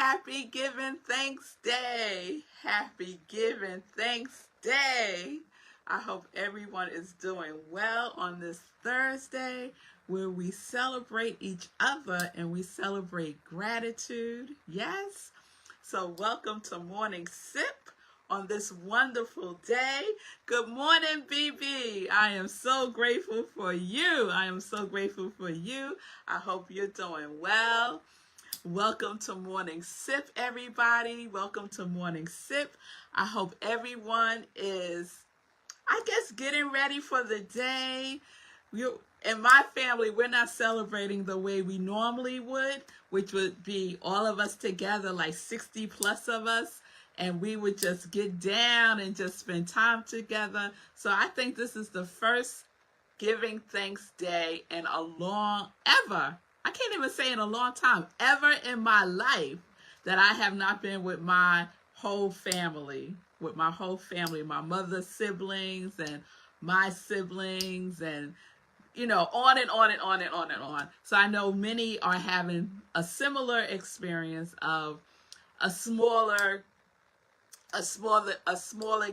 Happy Giving Thanks Day. Happy Giving Thanks Day. I hope everyone is doing well on this Thursday where we celebrate each other and we celebrate gratitude. Yes? So welcome to Morning Sip on this wonderful day. Good morning, BB. I am so grateful for you. I am so grateful for you. I hope you're doing well. Welcome to Morning Sip, everybody. Welcome to Morning Sip. I hope everyone is, getting ready for the day. In my family, we're not celebrating the way we normally would, which would be all of us together, like 60 plus of us, and we would just get down and just spend time together. So I think this is the first Giving Thanks Day in a I can't even say in a long time, ever in my life that I have not been with my whole family, my mother's siblings and my siblings and, on and on and on and on and on. So I know many are having a similar experience of a smaller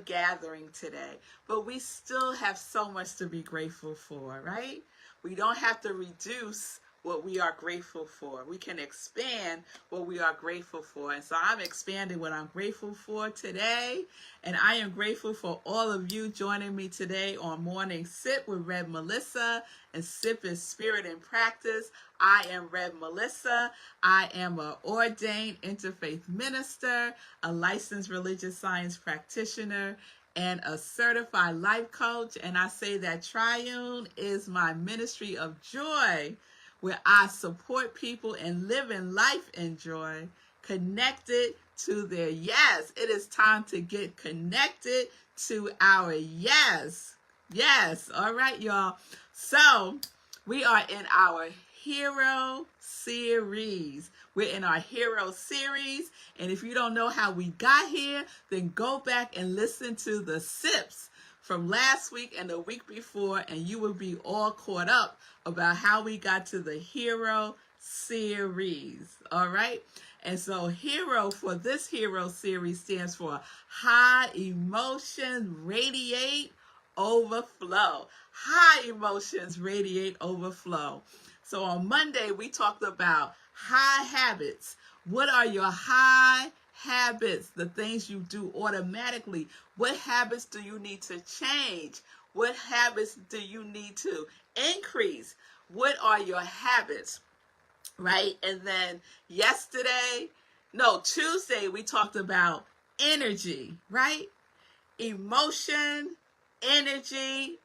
gathering today, but we still have so much to be grateful for, right? We don't have to reduce what we are grateful for. We can expand what we are grateful for. And so I'm expanding what I'm grateful for today. And I am grateful for all of you joining me today on Morning Sip with Rev Melissa. And Sip is Spirit and Practice. I am Rev Melissa. I am an ordained interfaith minister, a licensed religious science practitioner, and a certified life coach. And I say that Triune is my ministry of joy, where I support people in living life in joy, connected to their yes. It is time to get connected to our yes. Yes. All right, y'all. So we are in our Hero Series. We're in our Hero Series. And if you don't know how we got here, then go back and listen to the sips from last week and the week before, and you will be all caught up about how we got to the Hero Series. All right? And so Hero for this Hero Series stands for High Emotions Radiate Overflow. High emotions radiate overflow. So on Monday, we talked about high habits. What are your high habits? The things you do automatically. What habits do you need to change? What habits do you need to increase? What are your habits? Right? And then Tuesday, we talked about energy, right? Emotion, energy,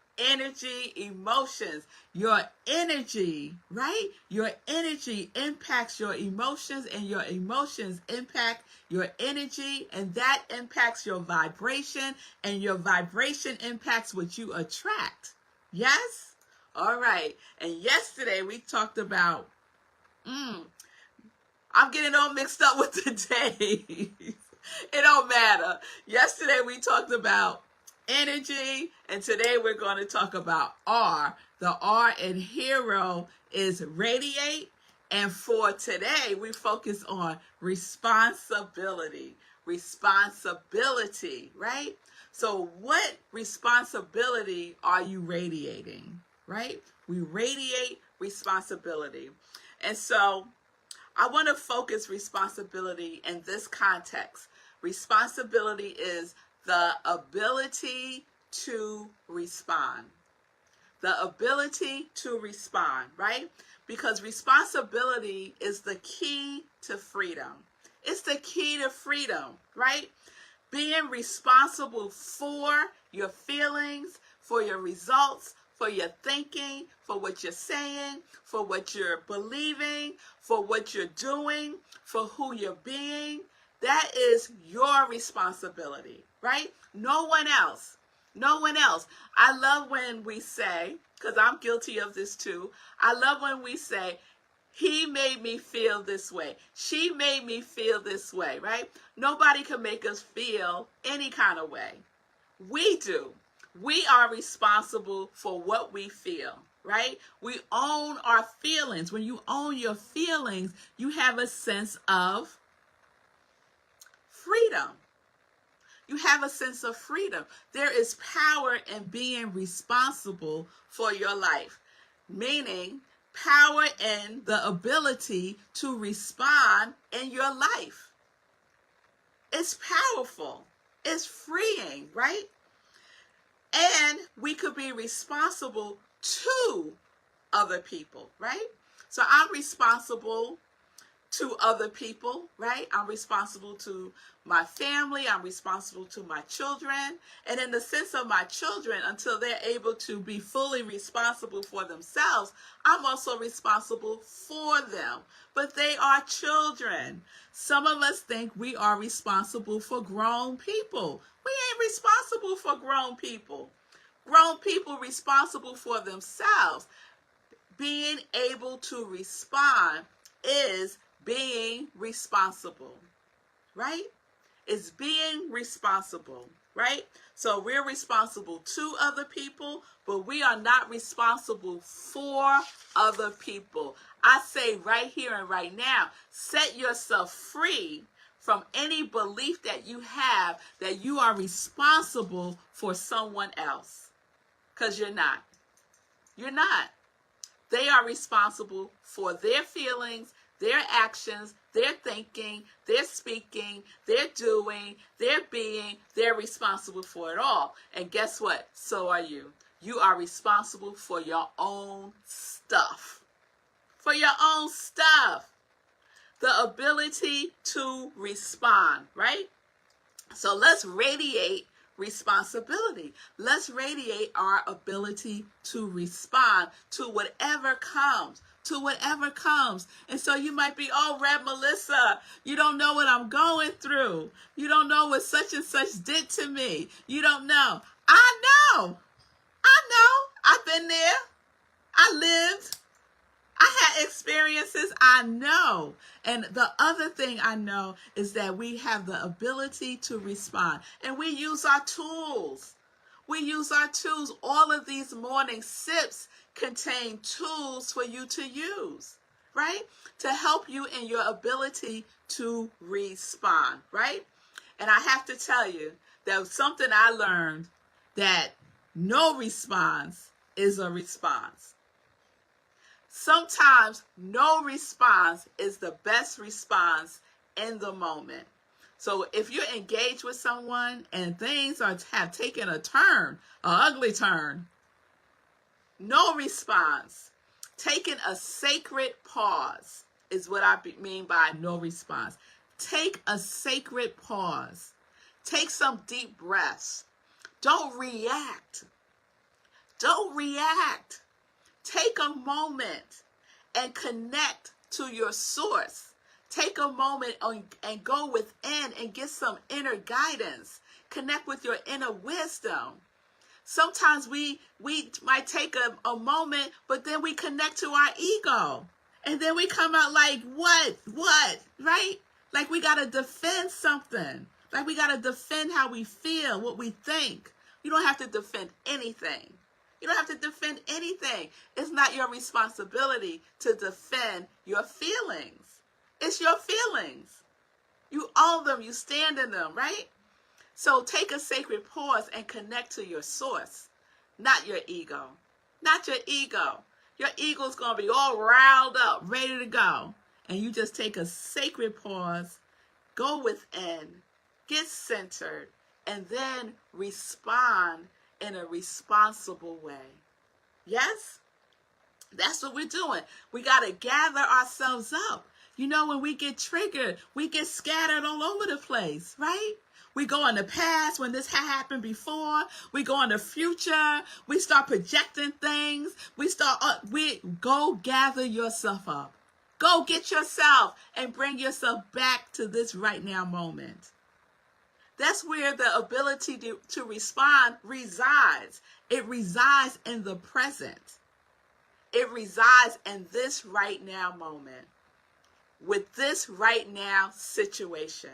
emotions. Your energy, right? Your energy impacts your emotions, and your emotions impact your energy, and that impacts your vibration, and your vibration impacts what you attract. Yes? All right. And yesterday we talked about, I'm getting all mixed up with the days. It don't matter. Yesterday we talked about energy, and today we're going to talk about R. The R in Hero is radiate, and for today we focus on responsibility. Responsibility, right? So what responsibility are you radiating, right? We radiate responsibility. And so I want to focus responsibility in this context. Responsibility is the ability to respond. The ability to respond, right? Because responsibility is the key to freedom. It's the key to freedom, right? Being responsible for your feelings, for your results, for your thinking, for what you're saying, for what you're believing, for what you're doing, for who you're being. That is your responsibility, right? No one else. No one else. I love when we say, because I'm guilty of this too, I love when we say, he made me feel this way. She made me feel this way, right? Nobody can make us feel any kind of way. We do. We are responsible for what we feel, right? We own our feelings. When you own your feelings, you have a sense of freedom. You have a sense of freedom. There is power in being responsible for your life, meaning power in the ability to respond in your life. It's powerful. It's freeing, right? And we could be responsible to other people, right? So I'm responsible to other people, right? I'm responsible to my family. I'm responsible to my children. And in the sense of my children, until they're able to be fully responsible for themselves, I'm also responsible for them. But they are children. Some of us think we are responsible for grown people. We ain't responsible for grown people. Grown people responsible for themselves. Being able to respond is being responsible, right? It's being responsible, right? So we're responsible to other people, but we are not responsible for other people. I say right here and right now, set yourself free from any belief that you have that you are responsible for someone else, because you're not. You're not. They are responsible for their feelings, their actions, their thinking, their speaking, their doing, their being. They're responsible for it all. And guess what? So are you. You are responsible for your own stuff. For your own stuff. The ability to respond, right? So let's radiate responsibility. Let's radiate our ability to respond to whatever comes. To whatever comes. And so you might be, oh, Rev Melissa, you don't know what I'm going through. You don't know what such and such did to me. You don't know. I know. I've been there. I lived. I had experiences. I know. And the other thing I know is that we have the ability to respond. And we use our tools. We use our tools. All of these morning sips contain tools for you to use, right? To help you in your ability to respond, right? And I have to tell you that something I learned, that no response is a response. Sometimes no response is the best response in the moment. So if you're engaged with someone and things have taken a turn, an ugly turn, no response. Taking a sacred pause is what I mean by no response. Take a sacred pause. Take some deep breaths. Don't react. Don't react. Take a moment and connect to your source. Take a moment and go within and get some inner guidance. Connect with your inner wisdom. Sometimes we might take a moment, but then we connect to our ego. And then we come out like, what, right? Like we got to defend something. Like we got to defend how we feel, what we think. You don't have to defend anything. You don't have to defend anything. It's not your responsibility to defend your feelings. It's your feelings. You own them. You stand in them, right? So take a sacred pause and connect to your source, not your ego. Not your ego. Your ego's going to be all riled up, ready to go. And you just take a sacred pause, go within, get centered, and then respond in a responsible way. Yes? That's what we're doing. We got to gather ourselves up. You know, when we get triggered, we get scattered all over the place, right? We go in the past when this had happened before. We go in the future. We start projecting things. We go gather yourself up. Go get yourself and bring yourself back to this right now moment. That's where the ability to respond resides. It resides in the present. It resides in this right now moment. With this right now situation.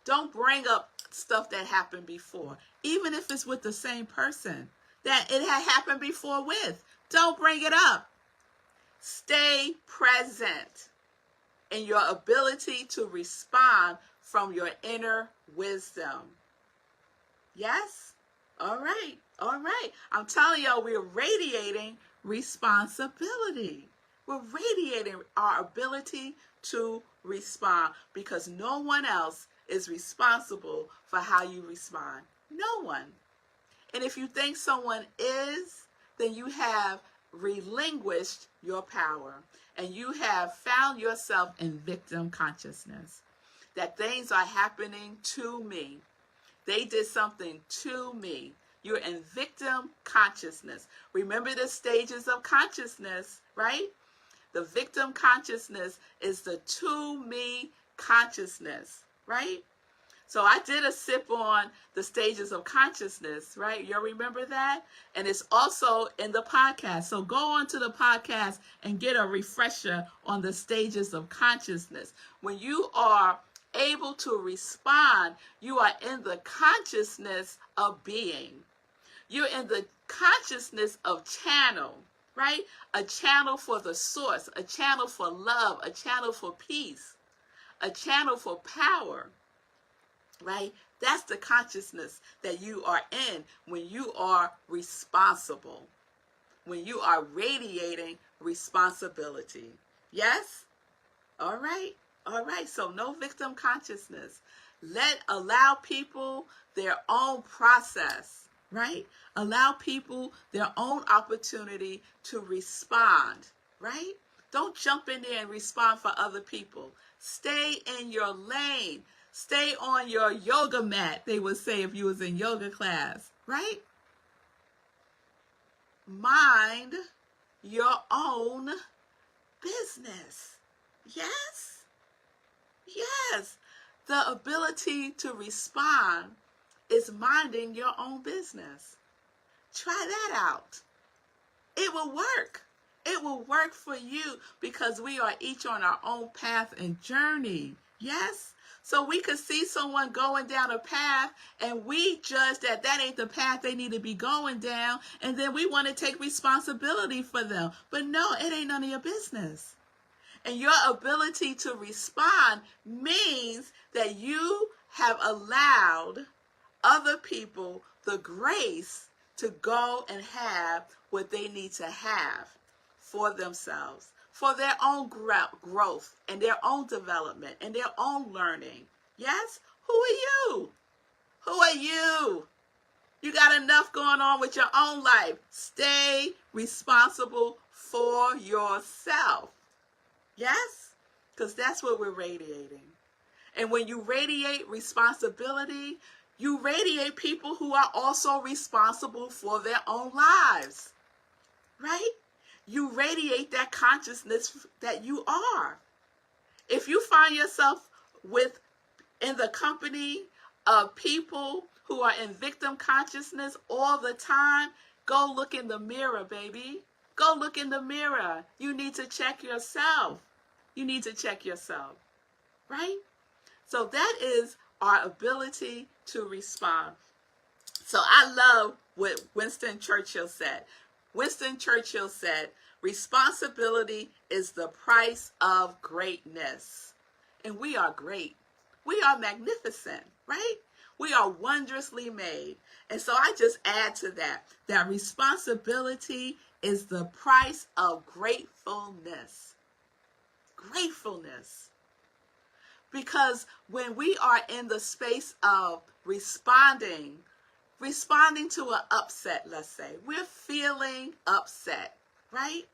Don't bring up stuff that happened before, even if it's with the same person that it had happened before with. Don't bring it up. Stay present in your ability to respond from your inner wisdom. Yes? All right. All right. I'm telling y'all, we're radiating responsibility. We're radiating our ability to respond because no one else is responsible for how you respond. No one. And if you think someone is, then you have relinquished your power and you have found yourself in victim consciousness. That things are happening to me. They did something to me. You're in victim consciousness. Remember the stages of consciousness, right? The victim consciousness is the to me consciousness, right? So I did a sip on the stages of consciousness, right? You remember that? And it's also in the podcast. So go on to the podcast and get a refresher on the stages of consciousness. When you are able to respond, you are in the consciousness of being. You're in the consciousness of channel, right? A channel for the source, a channel for love, a channel for peace, a channel for power, right? That's the consciousness that you are in when you are responsible, when you are radiating responsibility. Yes? All right. All right. So no victim consciousness. Allow people their own process, right? Allow people their own opportunity to respond, right? Don't jump in there and respond for other people. Stay in your lane. Stay on your yoga mat, they would say if you was in yoga class, right? Mind your own business. Yes? Yes. The ability to respond is minding your own business. Try that out. It will work. It will work for you because we are each on our own path and journey. Yes? So we could see someone going down a path and we judge that that ain't the path they need to be going down. And then we want to take responsibility for them. But no, it ain't none of your business. And your ability to respond means that you have allowed other people the grace to go and have what they need to have for themselves, for their own growth and their own development and their own learning. Yes? Who are you? Who are you? You got enough going on with your own life. Stay responsible for yourself. Yes? Because that's what we're radiating. And when you radiate responsibility, you radiate people who are also responsible for their own lives. Right? You radiate that consciousness that you are. If you find yourself in the company of people who are in victim consciousness all the time, go look in the mirror, baby. Go look in the mirror. You need to check yourself. You need to check yourself, right? So that is our ability to respond. So I love what Winston Churchill said. Winston Churchill said, responsibility is the price of greatness. And we are great. We are magnificent, right? We are wondrously made. And so I just add to that responsibility is the price of gratefulness. Gratefulness. Because when we are in the space of responding to an upset, let's say, we're feeling upset, right?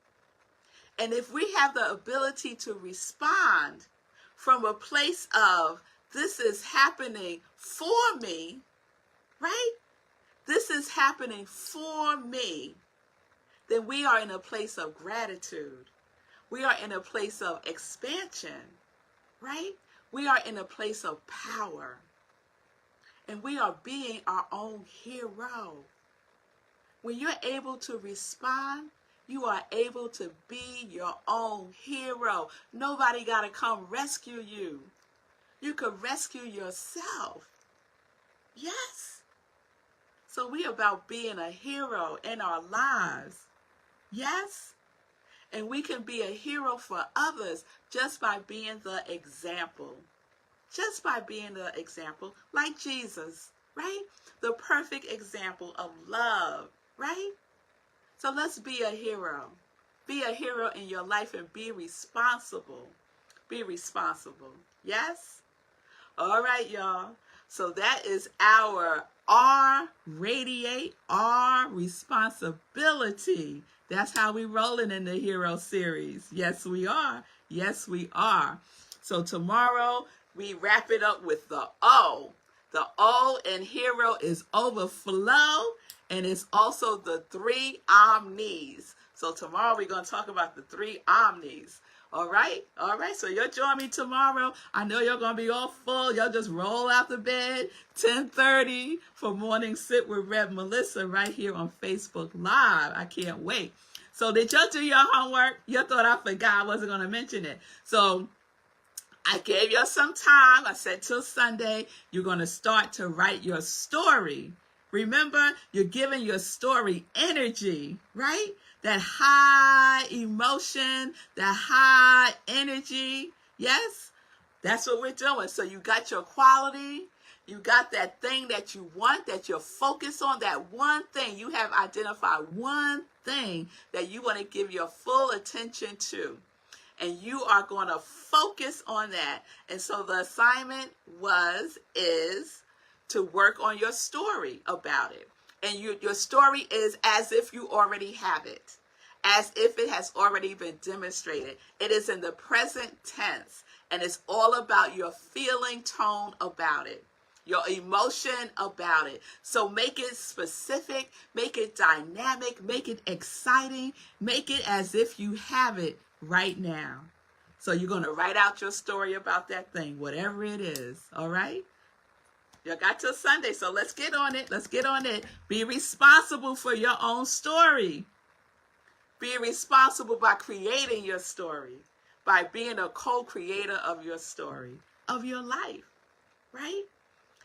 And if we have the ability to respond from a place of, this is happening for me, right? This is happening for me. Then we are in a place of gratitude. We are in a place of expansion, right? We are in a place of power. And we are being our own hero. When you're able to respond, you are able to be your own hero. Nobody got to come rescue you. You can rescue yourself. Yes. So we about being a hero in our lives. Yes. And we can be a hero for others just by being the example. just by being an example like Jesus, right? The perfect example of love, right? So let's be a hero. Be a hero in your life and be responsible. Be responsible. Yes? All right, y'all. So that is our R, radiate, R, responsibility. That's how we rolling in the Hero series. Yes, we are. Yes, we are. So tomorrow we wrap it up with the O. The O in Hero is overflow, and it's also the 3 omnis. So tomorrow we're going to talk about the 3 omnis. All right? All right. So you'll join me tomorrow. I know you're going to be all full. Y'all just roll out the bed, 10:30 for Morning Sit with Rev Melissa right here on Facebook Live. I can't wait. So did y'all do your homework? You thought I forgot. I wasn't going to mention it. So I gave you some time. I said till Sunday, you're going to start to write your story. Remember, you're giving your story energy, right? That high emotion, that high energy. Yes, that's what we're doing. So you got your quality. You got that thing that you want, that you're focused on, that one thing. You have identified one thing that you want to give your full attention to. And you are going to focus on that. And so the assignment is to work on your story about it. And your story is as if you already have it, as if it has already been demonstrated. It is in the present tense, and it's all about your feeling tone about it, your emotion about it. So make it specific, make it dynamic, make it exciting, make it as if you have it right now. So you're going to write out your story about that thing, whatever it is, all right? You got till Sunday, so let's get on it. Let's get on it. Be responsible for your own story. Be responsible by creating your story, by being a co-creator of your story, of your life, right?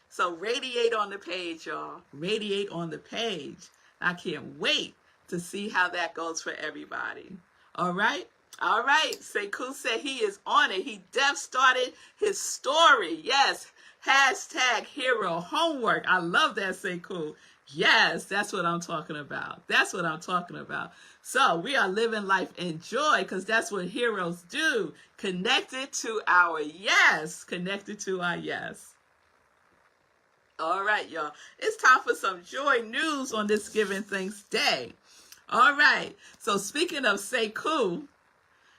So radiate on the page, y'all. Radiate on the page. I can't wait to see how that goes for everybody. All right? All right. Sekou said he is on it. He started his story. Yes. Hashtag hero homework. I love that, Sekou. Yes, that's what I'm talking about. That's what I'm talking about. So we are living life in joy because that's what heroes do. Connected to our yes. Connected to our yes. All right, y'all. It's time for some joy news on this Giving Thanks Day. All right. So speaking of Sekou,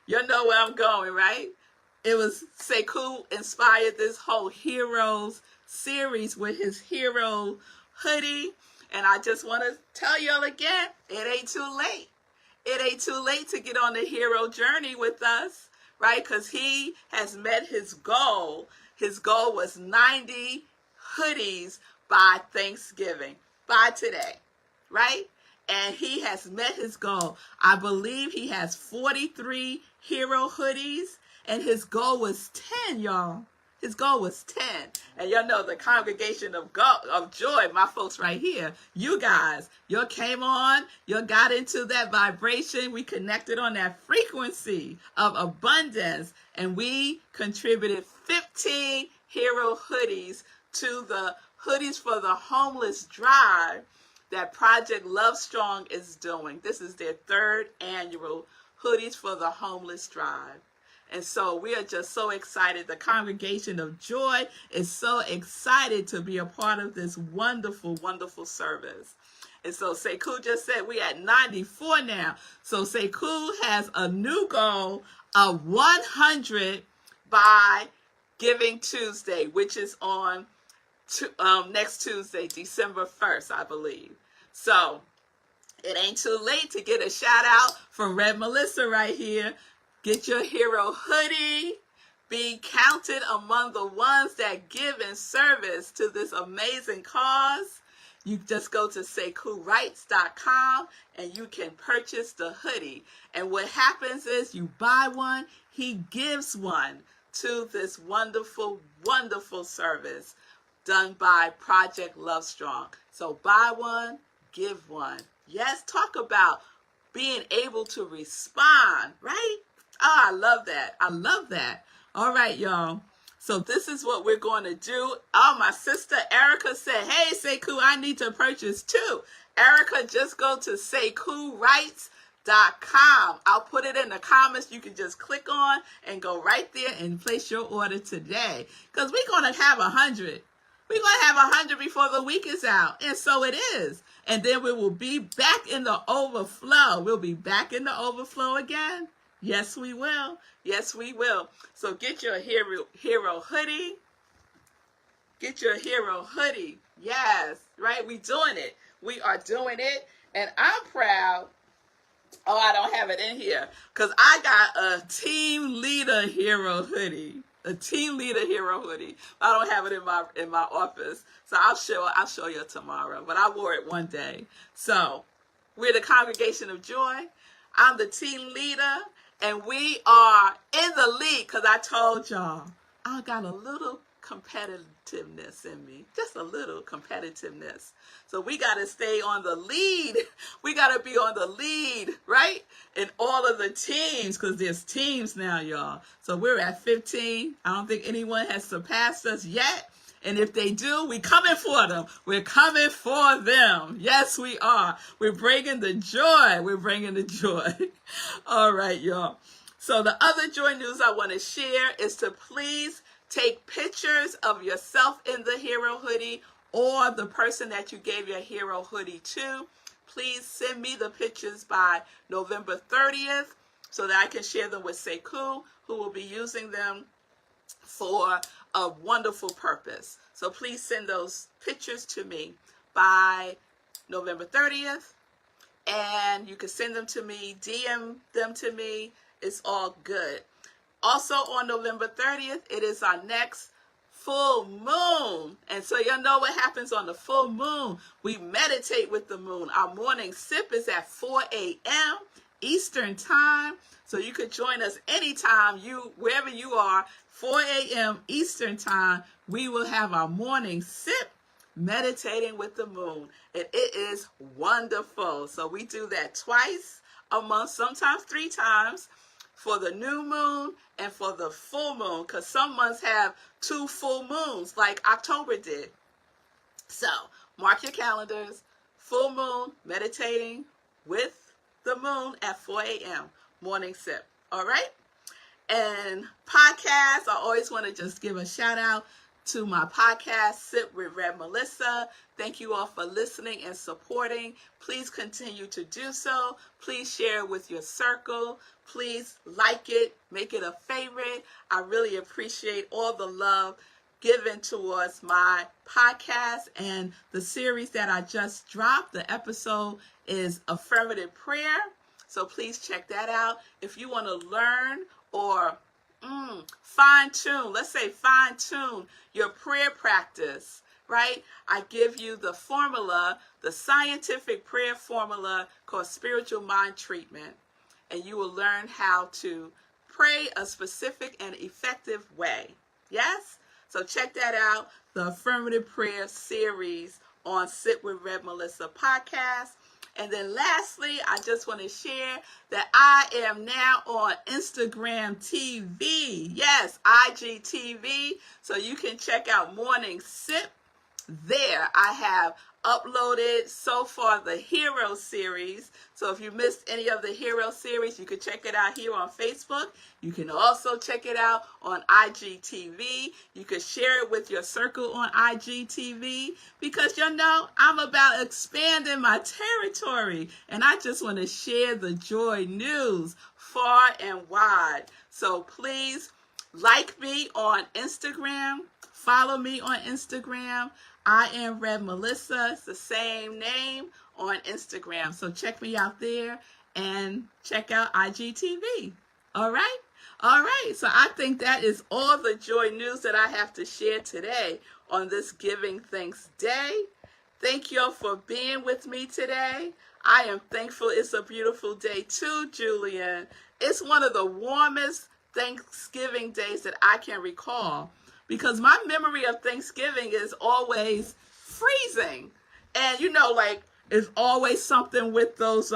you know where I'm going, right? It was Sekou inspired this whole Heroes series with his hero hoodie. And I just want to tell y'all again, it ain't too late. It ain't too late to get on the hero journey with us, right? Because he has met his goal. His goal was 90 hoodies by Thanksgiving, by today, right? And he has met his goal. I believe he has 43 hero hoodies, and his goal was 10, y'all. His goal was 10. And y'all know the congregation of joy, my folks right here, you guys, you came on, you got into that vibration. We connected on that frequency of abundance, and we contributed 15 hero hoodies to the Hoodies for the Homeless drive that Project Love Strong is doing. This is their 3rd annual Hoodies for the Homeless drive. And so we are just so excited. The congregation of joy is so excited to be a part of this wonderful, wonderful service. And so Sekou just said we at 94 now. So Sekou has a new goal of 100 by Giving Tuesday, which is on next Tuesday, December 1st, I believe. So it ain't too late to get a shout out from Rev Melissa right here. Get your hero hoodie. Be counted among the ones that give in service to this amazing cause. You just go to SekouWrites.com and you can purchase the hoodie. And what happens is you buy one, he gives one to this wonderful, wonderful service done by Project Love Strong. So buy one, give one. Yes, talk about being able to respond, right? Oh, I love that. I love that. All right, y'all. So this is what we're going to do. Oh, my sister Erica said, hey, Sekou, I need to purchase too. Erica, just go to SekouWrites.com. I'll put it in the comments. You can just click on and go right there and place your order today. Because we're going to have 100. We're going to have 100 before the week is out. And so it is. And then we will be back in the overflow. We'll be back in the overflow again. Yes, we will. Yes, we will. So get your hero hoodie. Get your hero hoodie. Yes, right? We doing it. We are doing it. And I'm proud. Oh, I don't have it in here. Because I got a team leader hero hoodie. A team leader hero hoodie. I don't have it in my office. So I'll show you tomorrow. But I wore it one day. So we're the Congregation of Joy. I'm the team leader. And we are in the lead because I told y'all I got a little competitiveness in me. Just a little competitiveness. So we got to stay on the lead. We got to be on the lead, right? In all of the teams, because there's teams now, y'all. So we're at 15. I don't think anyone has surpassed us yet. And if they do, we coming for them. We're coming for them. Yes, we are. We're bringing the joy. We're bringing the joy. All right, y'all. So the other joy news I want to share is to please take pictures of yourself in the hero hoodie or the person that you gave your hero hoodie to. Please send me the pictures by November 30th so that I can share them with Sekou, who will be using them for a wonderful purpose. So please send those pictures to me by November 30th. And you can send them to me, DM them to me. It's all good. Also on November 30th, it is our next full moon. And so y'all know what happens on the full moon. We meditate with the moon. Our morning sip is at 4 a.m. Eastern time. So you could join us anytime, wherever you are, 4 a.m. Eastern time. We will have our morning sip meditating with the moon. And it is wonderful. So we do that twice a month, sometimes 3 times, for the new moon and for the full moon, because some months have 2 full moons like October did. So mark your calendars, full moon, meditating with the moon at 4 a.m. morning sip. All right. And podcasts, I always want to just give a shout out to my podcast, Sip with Rev Melissa. Thank you all for listening and supporting. Please continue to do so. Please share it with your circle. Please like it, make it a favorite. I really appreciate all the love given towards my podcast and the series that I just dropped. The episode is Affirmative Prayer. So please check that out. If you want to learn or fine-tune your prayer practice, right? I give you the formula, the scientific prayer formula called Spiritual Mind Treatment, and you will learn how to pray a specific and effective way. Yes? So check that out, the Affirmative Prayer series on Sit with Rev Melissa podcast. And then lastly, I just want to share that I am now on Instagram TV. Yes, IGTV. So you can check out Morning Sip there. I have uploaded so far the Hero series. So if you missed any of the Hero series, you can check it out here on Facebook. You can also check it out on IGTV. You can share it with your circle on IGTV because you know I'm about expanding my territory and I just want to share the joy news far and wide. So please like me on Instagram, follow me on Instagram. I am Rev Melissa. It's the same name on Instagram. So check me out there and check out IGTV. All right? All right. So I think that is all the joy news that I have to share today on this Giving Thanks Day. Thank you all for being with me today. I am thankful it's a beautiful day too, Julian. It's one of the warmest Thanksgiving days that I can recall. Because my memory of Thanksgiving is always freezing. And, you know, like, it's always something with those,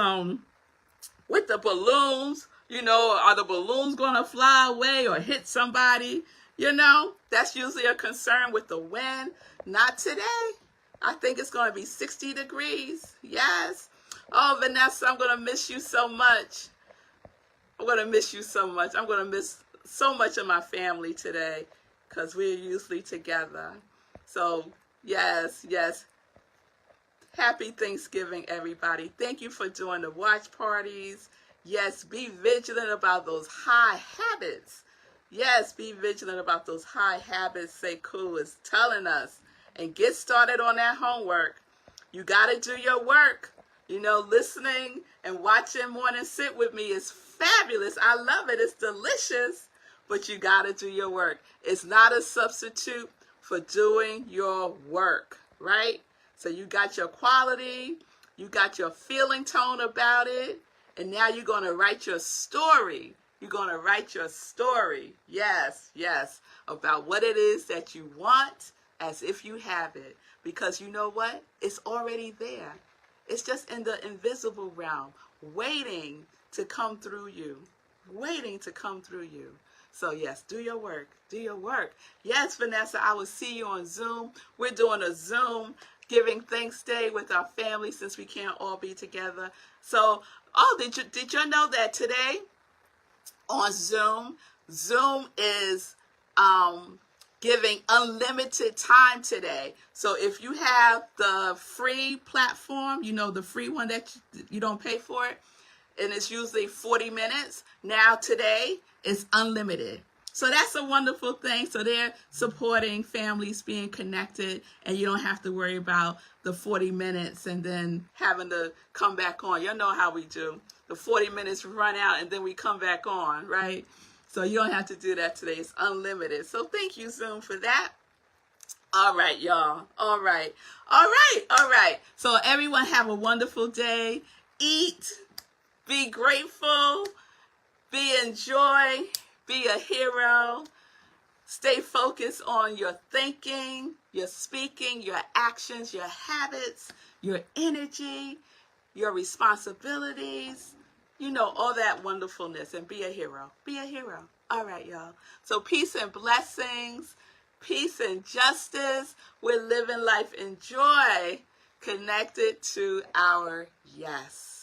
with the balloons. You know, are the balloons going to fly away or hit somebody? You know, that's usually a concern with the wind. Not today. I think it's going to be 60 degrees. Yes. Oh, Vanessa, I'm going to miss you so much. I'm going to miss you so much. I'm going to miss so much of my family today because we're usually together. So, yes, yes. Happy Thanksgiving, everybody. Thank you for doing the watch parties. Yes, be vigilant about those high habits. Yes, be vigilant about those high habits Sekou is telling us. And get started on that homework. You got to do your work. You know, listening and watching Morning Sit with me is fabulous. I love it. It's delicious. But you got to do your work. It's not a substitute for doing your work, right? So you got your quality, you got your feeling tone about it, and now you're going to write your story. You're going to write your story, yes, yes, about what it is that you want as if you have it. Because you know what? It's already there. It's just in the invisible realm, waiting to come through you, waiting to come through you. So yes, do your work, do your work. Yes, Vanessa, I will see you on Zoom. We're doing a Zoom Giving Thanks Day with our family since we can't all be together. So, did you know that today on Zoom is giving unlimited time today. So if you have the free platform, you know, the free one that you don't pay for it, and it's usually 40 minutes. Now today is unlimited. So that's a wonderful thing. So they're supporting families being connected, and you don't have to worry about the 40 minutes and then having to come back on. You know how we do. The 40 minutes run out and then we come back on, right? So you don't have to do that today. It's unlimited. So thank you, Zoom, for that. All right, y'all. All right. All right. All right. So everyone have a wonderful day. Eat. Be grateful. Be in joy. Be a hero. Stay focused on your thinking, your speaking, your actions, your habits, your energy, your responsibilities. You know, all that wonderfulness, and be a hero. Be a hero. All right, y'all. So peace and blessings, peace and justice. We're living life in joy, connected to our yes.